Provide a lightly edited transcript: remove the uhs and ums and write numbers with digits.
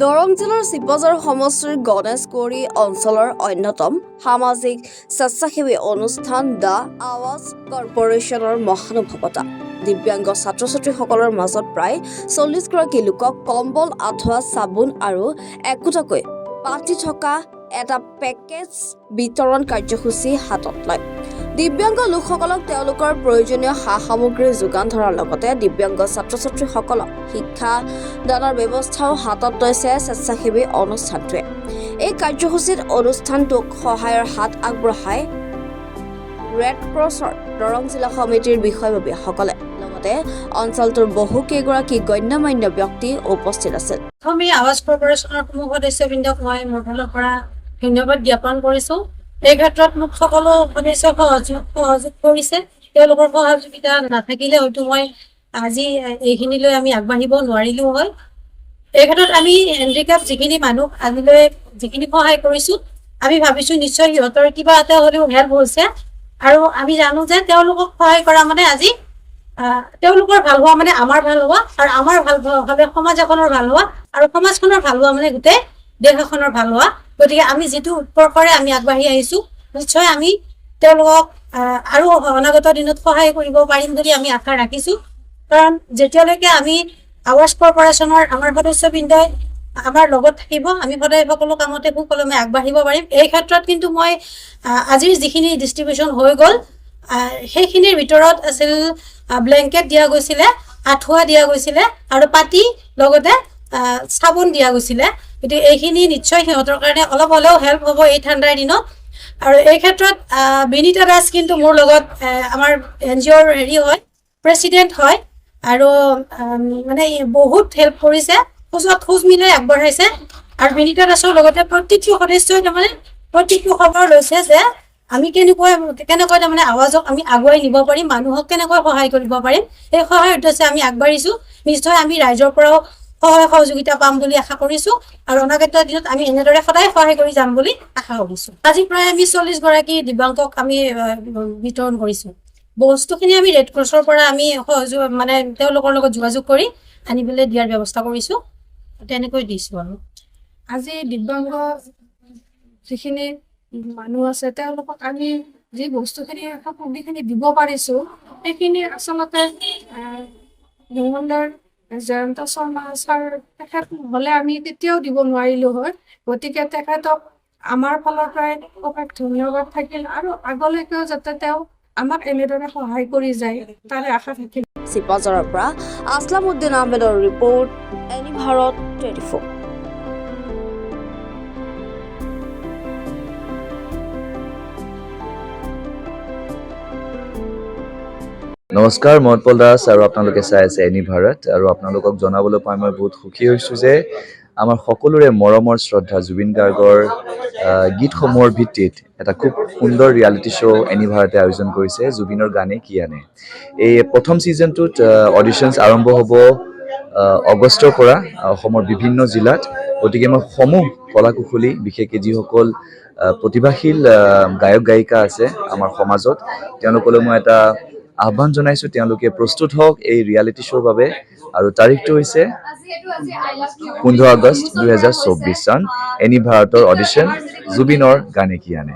দৰং জিলাৰ চিপাঝাৰ সমষ্টিৰ গণেশগুৰি অঞ্চলৰ অন্যতম সামাজিক স্বেচ্ছাসেৱী অনুষ্ঠান দ্য আৱাজ কৰ্পোৰেশ্যনৰ মহানুভৱতা। দিব্যাংগ ছাত্ৰ ছাত্ৰীসকলৰ মাজত প্ৰায় 40 গৰাকী লোকক কম্বল, আঁঠুৱা, চাবোন আৰু একোটাকৈ পাতি থকা এটা পেকেজ বিতৰণ কাৰ্যসূচী হাতত লয়। দিব্যাংগ লোকসকলক তেওঁলোকৰ প্ৰয়োজনীয় সা-সামগ্ৰী যোগান ধৰাৰ লগতে দিব্যাংগ ছাত্ৰ ছাত্ৰীসকলক শিক্ষা দানৰ ব্যৱস্থাও হাতত লৈছে স্বেচ্ছাসেৱী অনুষ্ঠানটোৱে। এই কাৰ্যসূচীত অনুষ্ঠানটোক সহায়ৰ হাত আগবঢ়ায় ৰেড ক্ৰছৰ দৰং জিলা সমিতিৰ বিষয়ববীয়াসকলে। লগতে অঞ্চলটোৰ বহু কেইগৰাকী গণ্যমান্য ব্যক্তি উপস্থিত আছিল। আমি আৱাজ কৰ্পোৰেশ্যনৰ সমূহ সদস্যবৃন্দক মই মোৰ ফালৰ পৰা ধন্যবাদ জ্ঞাপন কৰিছোঁ। এই ক্ষেত্ৰত মোক সকলো সদস্যই সহযোগ কৰিছে। তেওঁলোকৰ সহযোগিতা নাথাকিলে হয়তো মই আজি এইখিনিলৈ আমি আগবাঢ়িব নোৱাৰিলো হয়। এই ক্ষেত্ৰত আমি হেণ্ডিক্যাপ যিখিনি মানুহ আজিলৈ যিখিনি সহায় কৰিছোঁ, আমি ভাবিছোঁ নিশ্চয় সিহঁতৰ কিবা এটা হ'লেও হেল্প হৈছে। আৰু আমি জানো যে তেওঁলোকক সহায় কৰা মানে আজি তেওঁলোকৰ ভাল হোৱা মানে আমাৰ ভাল হোৱা, আৰু আমাৰ ভাল হ'লে সমাজ এখনৰ ভাল হোৱা, আৰু সমাজখনৰ ভাল হোৱা মানে গোটেই দেশ এখনৰ ভাল হোৱা। গতিকে আমি যিটো উৎকৰ্ষৰে আমি আগবাঢ়ি আহিছোঁ, নিশ্চয় আমি তেওঁলোকক আৰু অনাগত দিনত সহায় কৰিব পাৰিম বুলি আমি আশা ৰাখিছোঁ। কাৰণ যেতিয়ালৈকে আমি আৱাজ কৰ্পোৰেশ্যনৰ আমাৰ সদস্যবৃন্দই আমাৰ লগত থাকিব, আমি সদায় সকলো কামতে সুকলমে আগবাঢ়িব পাৰিম। এই ক্ষেত্ৰত কিন্তু মই আজিৰ যিখিনি ডিষ্ট্ৰিবিউশ্যন হৈ গ'ল, সেইখিনিৰ ভিতৰত আছিল ব্লেংকেট দিয়া গৈছিলে, আঁঠুৱা দিয়া গৈছিলে আৰু পাতি, লগতে চাবোন দিয়া গৈছিলে। গতিকে এইখিনি নিশ্চয় সিহঁতৰ কাৰণে অলপ হ'লেও হেল্প হ'ব এই ঠাণ্ডাৰ দিনত। আৰু এই ক্ষেত্ৰত বিনীতা দাস কিন্তু মোৰ লগত আমাৰ NGOৰ হয়, প্ৰেচিডেণ্ট হয়, আৰু মানে বহুত হেল্প কৰিছে, খোজত খোজ মিলাই আগবঢ়াইছে। আৰু বিনীতা দাসৰ লগতে প্ৰত্যেকটো সদস্যই তাৰমানে প্ৰত্যেকটো খবৰ লৈছে যে আমি কেনেকৈ তাৰমানে আৱাজক আমি আগুৱাই নিব পাৰিম, মানুহক কেনেকৈ সহায় কৰিব পাৰিম। সেই সহায়ৰ উদ্দেশ্যে আমি আগবাঢ়িছোঁ। নিশ্চয় আমি ৰাইজৰ পৰাও সহায় সহযোগিতা পাম বুলি আশা কৰিছোঁ, আৰু অনাগত দিনত আমি এনেদৰে সদায় সহায় কৰি যাম বুলি আশা কৰিছোঁ। আজি প্ৰায় আমি 40 গৰাকী দিব্যাংগক আমি বিতৰণ কৰিছোঁ। বস্তুখিনি আমি ৰেড ক্ৰছৰ পৰা আমি সহযোগ মানে তেওঁলোকৰ লগত যোগাযোগ কৰি আনিবলৈ দিয়াৰ ব্যৱস্থা কৰিছোঁ, তেনেকৈ দিছোঁ। আৰু আজি দিব্যাংগ যিখিনি মানুহ আছে তেওঁলোকক আমি যি বস্তুখিনি সামগ্ৰীখিনি দিব পাৰিছোঁ, সেইখিনি আচলতে মংগলদৈৰ জয়ন্ত শৰ্মা ছাৰ তেখেত নহ'লে আমি তেতিয়াও দিব নোৱাৰিলোঁ হয়। গতিকে তেখেতক আমাৰ ফালৰ পৰাই অশেষ ধন্যবাদ থাকিল, আৰু আগলৈকেও যাতে তেওঁ আমাক এনেদৰে সহায় কৰি যায় তাৰে আশা থাকিল। চিপাঝাৰৰ পৰা আসলাম উদ্দিন আহমেদৰ ৰিপৰ্ট, এনি ভাৰত 24। নমস্কাৰ, মই উৎপল দাস আৰু আপোনালোকে চাই আছে এনি ভাৰত। আৰু আপোনালোকক জনাবলৈ পাই মই বহুত সুখী হৈছোঁ যে আমাৰ সকলোৰে মৰমৰ শ্ৰদ্ধা জুবিন গাৰ্গৰ গীতসমূহৰ ভিত্তিত এটা খুব সুন্দৰ ৰিয়েলিটি শ্ব' এনি ভাৰতে আয়োজন কৰিছে, জুবিনৰ গানে কি আনে। এই প্ৰথম ছিজনটোত অডিশ্যনছ আৰম্ভ হ'ব আগষ্টৰ পৰা অসমৰ বিভিন্ন জিলাত। গতিকে মই সমূহ কলা কুশলী, বিশেষকৈ যিসকল প্ৰতিভাশীল গায়ক গায়িকা আছে আমাৰ সমাজত, তেওঁলোকলৈ মই এটা আহ্বান জনাইছোঁ, তেওঁলোকে প্ৰস্তুত হওক এই ৰিয়েলিটি শ্ব'ৰ বাবে। আৰু তাৰিখটো হৈছে 15 আগষ্ট 2024 চন, এনি ভাৰতৰ অডিশ্যন জুবিনৰ গানে কি আনে।